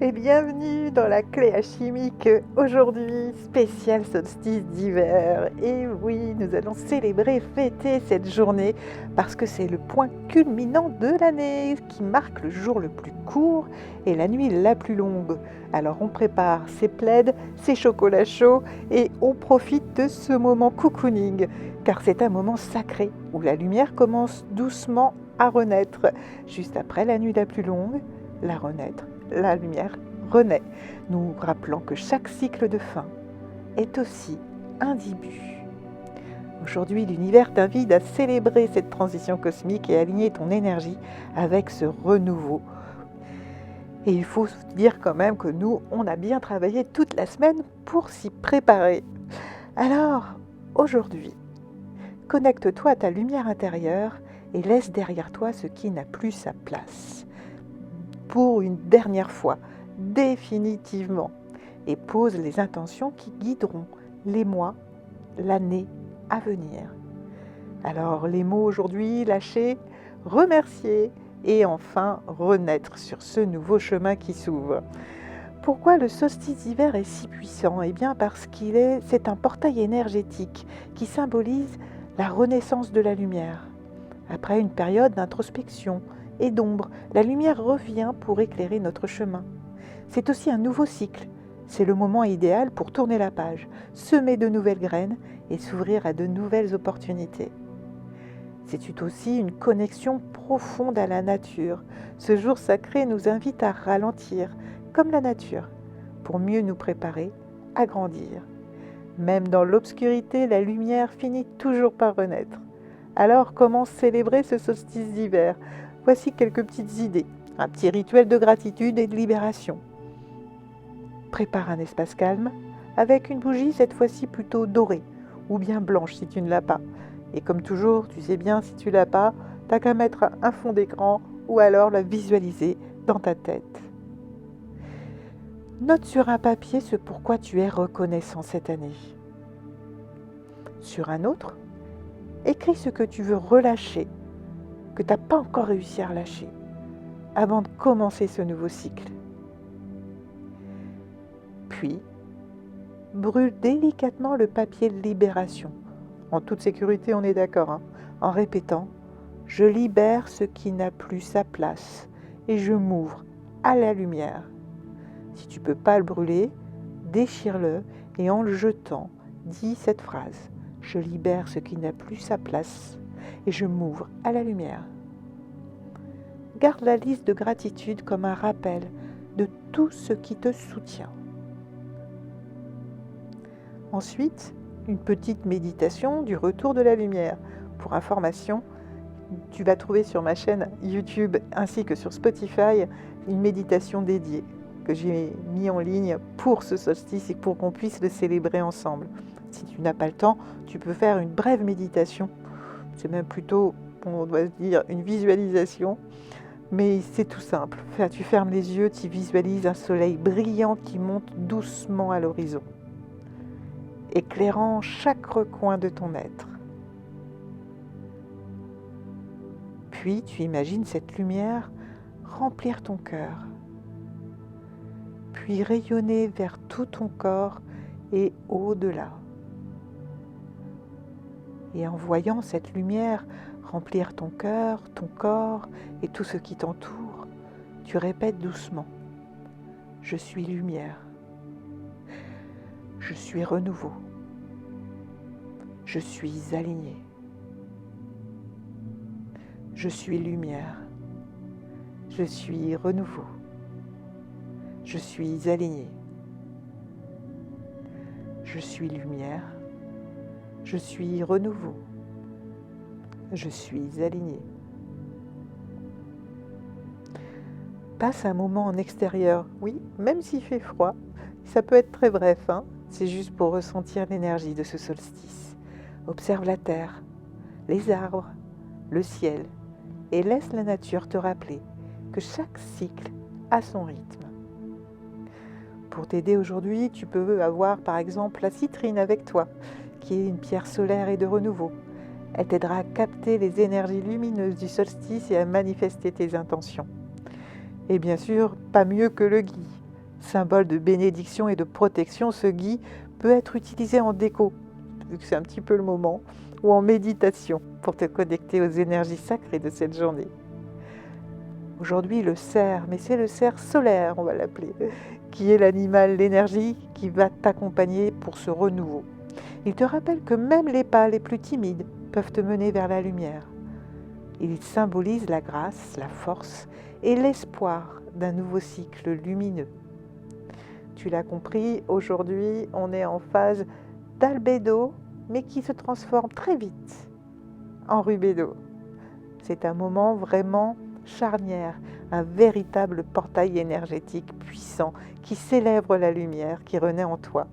Et bienvenue dans la clé alchimique, aujourd'hui spécial solstice d'hiver. Et oui, nous allons célébrer, fêter cette journée parce que c'est le point culminant de l'année qui marque le jour le plus court et la nuit la plus longue. Alors on prépare ses plaids, ses chocolats chauds et on profite de ce moment cocooning car c'est un moment sacré où la lumière commence doucement à renaître. Juste après la nuit la plus longue, la renaître. La lumière renaît, nous rappelant que chaque cycle de fin est aussi un début. Aujourd'hui, l'univers t'invite à célébrer cette transition cosmique et aligner ton énergie avec ce renouveau. Et il faut dire quand même que nous, on a bien travaillé toute la semaine pour s'y préparer. Alors, aujourd'hui, connecte-toi à ta lumière intérieure et laisse derrière toi ce qui n'a plus sa place. Pour une dernière fois, définitivement, et pose les intentions qui guideront les mois, l'année à venir. Alors les mots aujourd'hui, lâcher, remercier et enfin renaître sur ce nouveau chemin qui s'ouvre. Pourquoi le solstice d'hiver est si puissant ? Eh bien parce c'est un portail énergétique qui symbolise la renaissance de la lumière. Après une période d'introspection et d'ombre, la lumière revient pour éclairer notre chemin. C'est aussi un nouveau cycle. C'est le moment idéal pour tourner la page, semer de nouvelles graines et s'ouvrir à de nouvelles opportunités. C'est aussi une connexion profonde à la nature. Ce jour sacré nous invite à ralentir, comme la nature, pour mieux nous préparer à grandir. Même dans l'obscurité, la lumière finit toujours par renaître. Alors, comment célébrer ce solstice d'hiver ? Voici quelques petites idées. Un petit rituel de gratitude et de libération. Prépare un espace calme avec une bougie cette fois-ci plutôt dorée ou bien blanche si tu ne l'as pas. Et comme toujours, tu sais bien si tu l'as pas, t'as qu'à mettre un fond d'écran ou alors la visualiser dans ta tête. Note sur un papier ce pourquoi tu es reconnaissant cette année. Sur un autre, écris ce que tu veux relâcher, que tu n'as pas encore réussi à relâcher, avant de commencer ce nouveau cycle. Puis, brûle délicatement le papier de libération, en toute sécurité, on est d'accord, en répétant « Je libère ce qui n'a plus sa place et je m'ouvre à la lumière ». Si tu ne peux pas le brûler, déchire-le et en le jetant, dis cette phrase « Je libère ce qui n'a plus sa place et je m'ouvre à la lumière ». Garde la liste de gratitude comme un rappel de tout ce qui te soutient. Ensuite, une petite méditation du retour de la lumière. Pour information, tu vas trouver sur ma chaîne YouTube ainsi que sur Spotify une méditation dédiée que j'ai mis en ligne pour ce solstice et pour qu'on puisse le célébrer ensemble. Si tu n'as pas le temps, tu peux faire une brève méditation. C'est même plutôt, on doit dire, une visualisation. Mais c'est tout simple. Tu fermes les yeux, tu visualises un soleil brillant qui monte doucement à l'horizon, éclairant chaque recoin de ton être. Puis tu imagines cette lumière remplir ton cœur, puis rayonner vers tout ton corps et au-delà. Et en voyant cette lumière remplir ton cœur, ton corps et tout ce qui t'entoure, tu répètes doucement « Je suis lumière, je suis renouveau, je suis aligné, je suis lumière, je suis renouveau, je suis aligné, je suis lumière, je suis renouveau, je suis aligné. » Passe un moment en extérieur, oui, même s'il fait froid, ça peut être très bref, c'est juste pour ressentir l'énergie de ce solstice. Observe la terre, les arbres, le ciel, et laisse la nature te rappeler que chaque cycle a son rythme. Pour t'aider aujourd'hui, tu peux avoir par exemple la citrine avec toi, qui est une pierre solaire et de renouveau. Elle t'aidera à capter les énergies lumineuses du solstice et à manifester tes intentions. Et bien sûr, pas mieux que le gui. Symbole de bénédiction et de protection, ce gui peut être utilisé en déco, vu que c'est un petit peu le moment, ou en méditation pour te connecter aux énergies sacrées de cette journée. Aujourd'hui, le cerf, mais c'est le cerf solaire, on va l'appeler, qui est l'animal, l'énergie qui va t'accompagner pour ce renouveau. Il te rappelle que même les pas les plus timides peuvent te mener vers la lumière. Il symbolise la grâce, la force et l'espoir d'un nouveau cycle lumineux. Tu l'as compris, aujourd'hui, on est en phase d'albédo, mais qui se transforme très vite en rubédo. C'est un moment vraiment charnière, un véritable portail énergétique puissant qui célèbre la lumière qui renaît en toi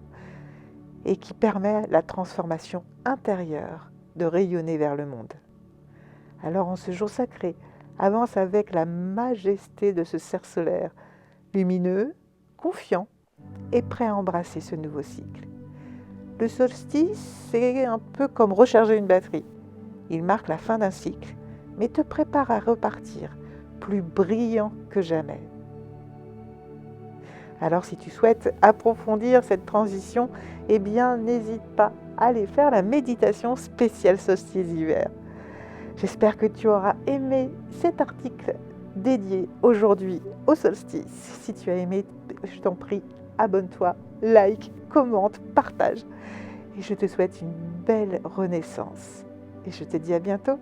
et qui permet la transformation intérieure de rayonner vers le monde. Alors en ce jour sacré, avance avec la majesté de ce cerf solaire, lumineux, confiant et prêt à embrasser ce nouveau cycle. Le solstice, c'est un peu comme recharger une batterie. Il marque la fin d'un cycle, mais te prépare à repartir, plus brillant que jamais. Alors si tu souhaites approfondir cette transition, eh bien n'hésite pas à aller faire la méditation spéciale solstice d'hiver. J'espère que tu auras aimé cet article dédié aujourd'hui au solstice. Si tu as aimé, je t'en prie, abonne-toi, like, commente, partage. Et je te souhaite une belle renaissance. Et je te dis à bientôt.